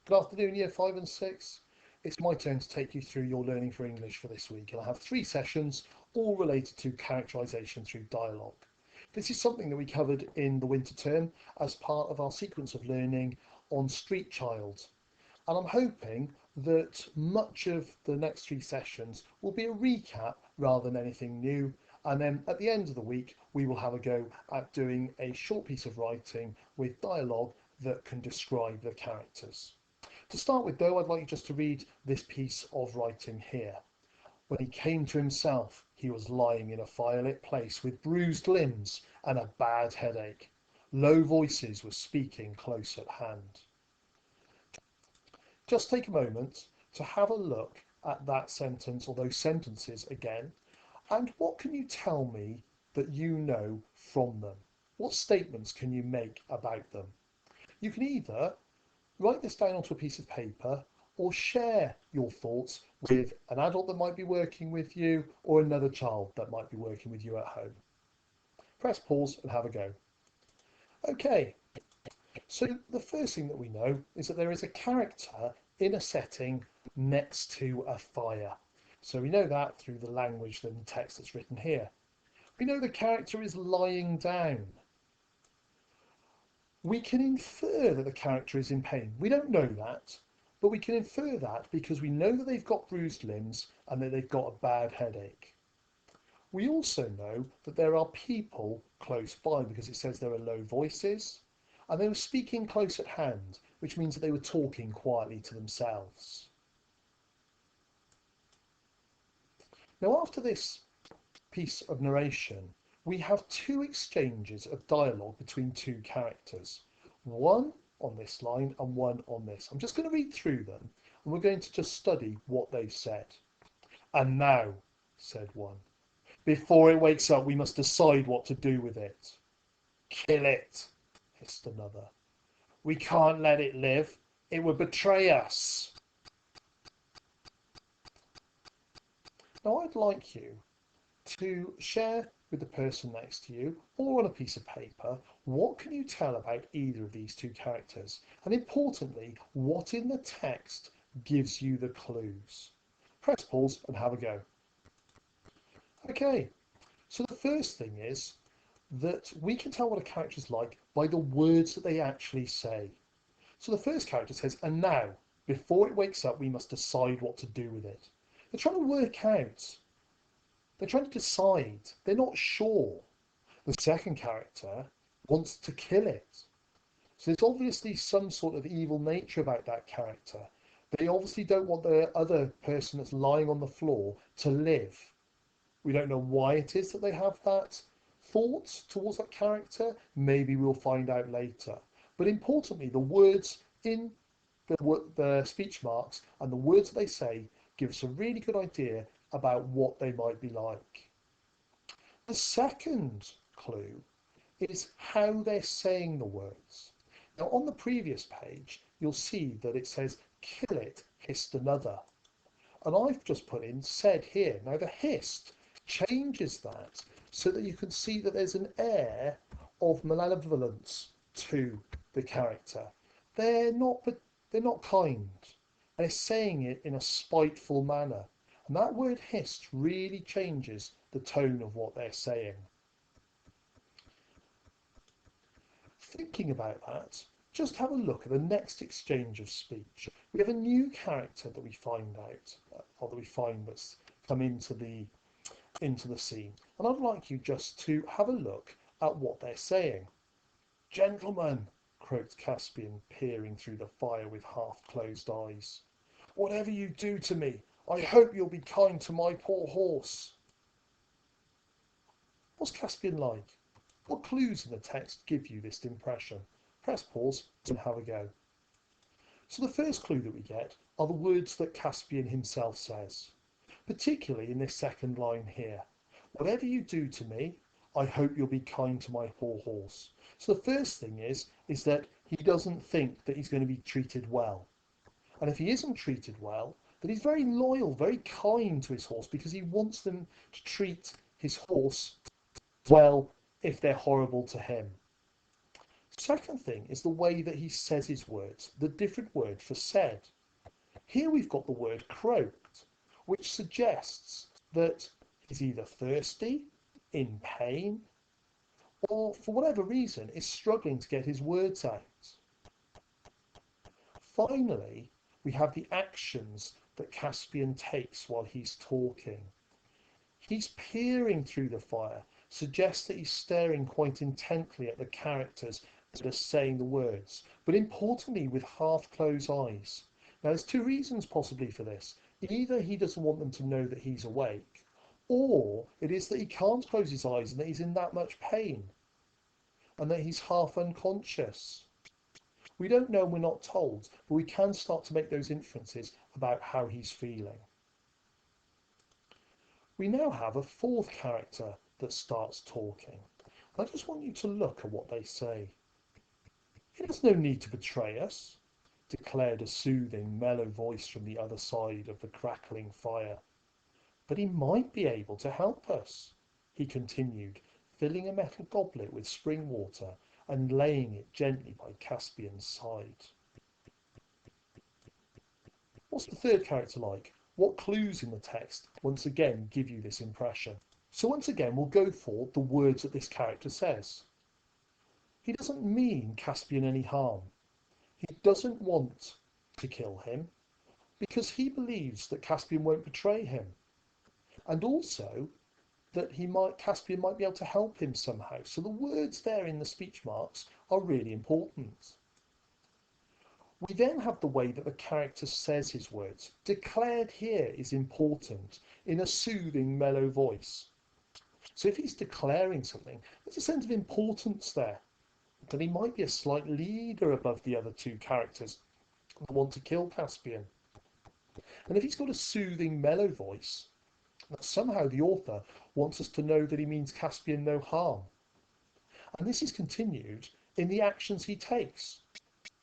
Good afternoon, Year 5 and 6. It's my turn to take you through your learning for English for this week, and I have 3 sessions, all related to characterisation through dialogue. This is something that we covered in the winter term as part of our sequence of learning on Street Child. And I'm hoping that much of the next 3 sessions will be a recap rather than anything new. And then at the end of the week, we will have a go at doing a short piece of writing with dialogue that can describe the characters. To start with though, I'd like you just to read this piece of writing here. When he came to himself, he was lying in a firelit place with bruised limbs and a bad headache. Low voices were speaking close at hand. Just take a moment to have a look at that sentence or those sentences again, and what can you tell me that you know from them? What statements can you make about them? You can either write this down onto a piece of paper or share your thoughts with an adult that might be working with you or another child that might be working with you at home. Press pause and have a go. Okay, so the first thing that we know is that there is a character in a setting next to a fire. So we know that through the language and the text that's written here. We know the character is lying down. We can infer that the character is in pain. We don't know that, but we can infer that because we know that they've got bruised limbs and that they've got a bad headache. We also know that there are people close by because it says there are low voices and they were speaking close at hand, which means that they were talking quietly to themselves. Now, after this piece of narration, we have 2 exchanges of dialogue between 2 characters, one on this line and one on this. I'm just going to read through them and we're going to just study what they've said. And now, said one, before it wakes up, we must decide what to do with it. Kill it, hissed another. We can't let it live. It would betray us. Now, I'd like you to share with the person next to you or on a piece of paper, what can you tell about either of these 2 characters? And importantly, what in the text gives you the clues? Press pause and have a go. Okay, so the first thing is that we can tell what a character is like by the words that they actually say. So the first character says, and now, before it wakes up, we must decide what to do with it. They're trying to work out. They're trying to decide. They're not sure. The second character wants to kill it. So there's obviously some sort of evil nature about that character. They obviously don't want the other person that's lying on the floor to live. We don't know why it is that they have that thought towards that character. Maybe we'll find out later. But importantly, the words in the speech marks and the words that they say give us a really good idea about what they might be like. The second clue is how they're saying the words. Now on the previous page, you'll see that it says, kill it, hissed another. And I've just put in said here. Now the hissed changes that so that you can see that there's an air of malevolence to the character. They're not kind. They're saying it in a spiteful manner. And that word hissed really changes the tone of what they're saying. Thinking about that, just have a look at the next exchange of speech. We have a new character that we find out, or that we find that's come into the scene. And I'd like you just to have a look at what they're saying. Gentlemen, croaked Caspian, peering through the fire with half-closed eyes. Whatever you do to me, I hope you'll be kind to my poor horse. What's Caspian like? What clues in the text give you this impression? Press pause and have a go. So the first clue that we get are the words that Caspian himself says, particularly in this second line here. Whatever you do to me, I hope you'll be kind to my poor horse. So the first thing is that he doesn't think that he's going to be treated well. And if he isn't treated well, then he's very loyal, very kind to his horse because he wants them to treat his horse well if they're horrible to him. Second thing is the way that he says his words, the different word for said. Here we've got the word croaked, which suggests that he's either thirsty, in pain, or for whatever reason is struggling to get his words out. Finally, we have the actions that Caspian takes while he's talking. He's peering through the fire, suggests that he's staring quite intently at the characters that are saying the words, but importantly with half-closed eyes. Now there's two reasons possibly for this. Either he doesn't want them to know that he's awake, or it is that he can't close his eyes and that he's in that much pain, and that he's half unconscious. We don't know, we're not told, but we can start to make those inferences about how he's feeling. We now have a fourth character that starts talking. I just want you to look at what they say. "He has no need to betray us," declared a soothing, mellow voice from the other side of the crackling fire. "But he might be able to help us," he continued, filling a metal goblet with spring water and laying it gently by Caspian's side. What's the third character like? What clues in the text once again give you this impression? So once again we'll go for the words that this character says. He doesn't mean Caspian any harm. He doesn't want to kill him because he believes that Caspian won't betray him, and also that Caspian might be able to help him somehow. So the words there in the speech marks are really important. We then have the way that the character says his words. Declared here is important, in a soothing, mellow voice. So if he's declaring something, there's a sense of importance there, that he might be a slight leader above the other two characters that want to kill Caspian. And if he's got a soothing, mellow voice, that somehow the author wants us to know that he means Caspian no harm. And this is continued in the actions he takes.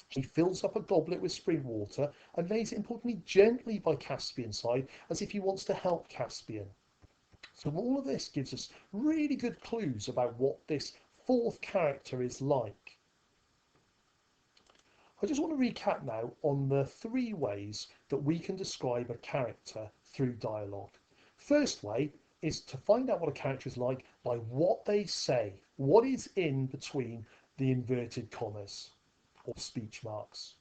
He fills up a goblet with spring water and lays it importantly gently by Caspian's side as if he wants to help Caspian. So all of this gives us really good clues about what this fourth character is like. I just want to recap now on the three ways that we can describe a character through dialogue. First way is to find out what a character is like by what they say, what is in between the inverted commas or speech marks.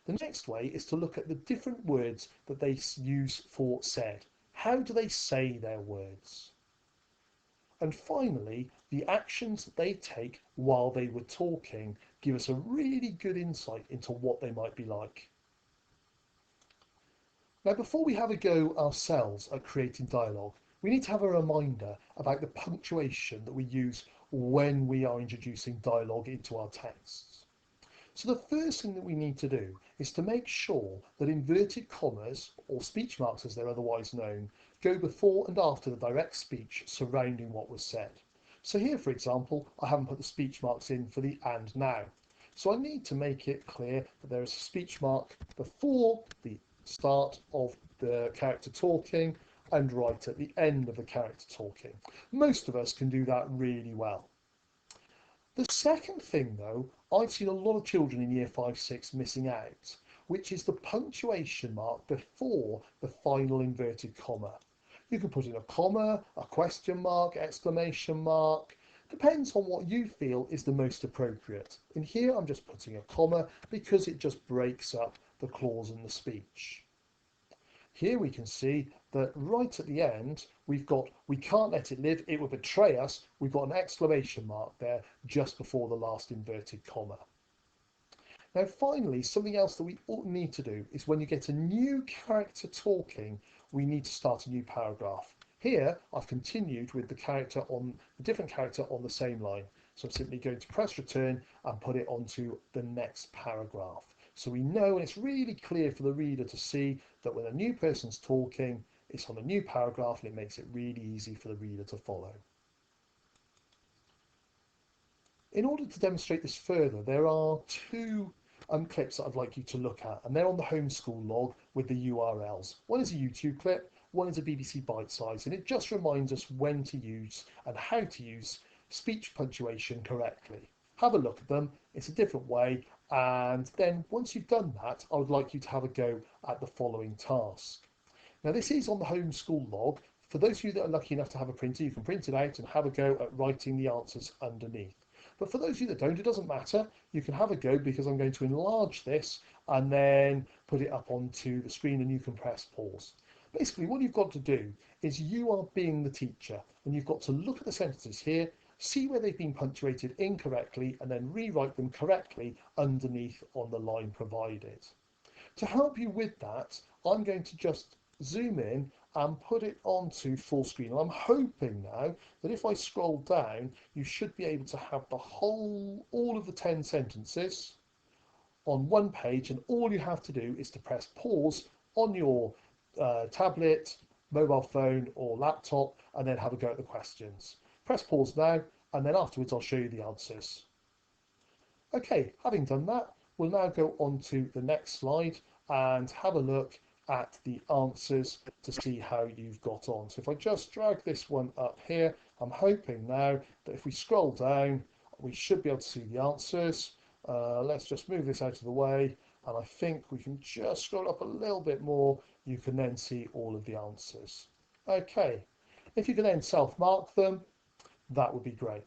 The next way is to look at the different words that they use for said. How do they say their words? And finally, the actions that they take while they were talking give us a really good insight into what they might be like. Now, before we have a go ourselves at creating dialogue, we need to have a reminder about the punctuation that we use when we are introducing dialogue into our texts. So the first thing that we need to do is to make sure that inverted commas, or speech marks as they're otherwise known, go before and after the direct speech surrounding what was said. So here, for example, I haven't put the speech marks in for the and now. So I need to make it clear that there is a speech mark before the start of the character talking and right at the end of the character talking. Most of us can do that really well. The second thing, though, I've seen a lot of children in year 5-6 missing out, which is the punctuation mark before the final inverted comma. You can put in a comma, a question mark, exclamation mark, depends on what you feel is the most appropriate. In here I'm just putting a comma because it just breaks up the clause in the speech. Here we can see that right at the end we've got "we can't let it live, it would betray us." We've got an exclamation mark there just before the last inverted comma. Now finally, something else that we need to do is when you get a new character talking, we need to start a new paragraph. Here I've continued with the different character on the same line. So I'm simply going to press return and put it onto the next paragraph. So we know, and it's really clear for the reader to see, that when a new person's talking, it's on a new paragraph, and it makes it really easy for the reader to follow. In order to demonstrate this further, there are two clips that I'd like you to look at, and they're on the homeschool log with the URLs. One is a YouTube clip, one is a BBC Bite Size, and it just reminds us when to use and how to use speech punctuation correctly. Have a look at them. It's a different way. And then once you've done that, I would like you to have a go at the following task. Now this is on the homeschool log. For those of you that are lucky enough to have a printer, you can print it out and have a go at writing the answers underneath. But for those of you that don't, it doesn't matter. You can have a go because I'm going to enlarge this and then put it up onto the screen and you can press pause. Basically, what you've got to do is you are being the teacher and you've got to look at the sentences here, see where they've been punctuated incorrectly and then rewrite them correctly underneath on the line provided. To help you with that, I'm going to just zoom in and put it onto full screen. And I'm hoping now that if I scroll down, you should be able to have all of the 10 sentences on one page, and all you have to do is to press pause on your tablet, mobile phone or laptop, and then have a go at the questions. Press pause now, and then afterwards I'll show you the answers. Okay, having done that, we'll now go on to the next slide and have a look at the answers to see how you've got on. So if I just drag this one up here, I'm hoping now that if we scroll down, we should be able to see the answers. Let's just move this out of the way. And I think we can just scroll up a little bit more. You can then see all of the answers. Okay, if you can then self-mark them, that would be great.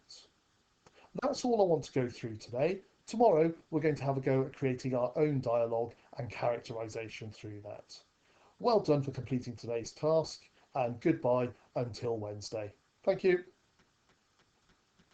That's all I want to go through today. Tomorrow, we're going to have a go at creating our own dialogue and characterization through that. Well done for completing today's task, and goodbye until Wednesday. Thank you.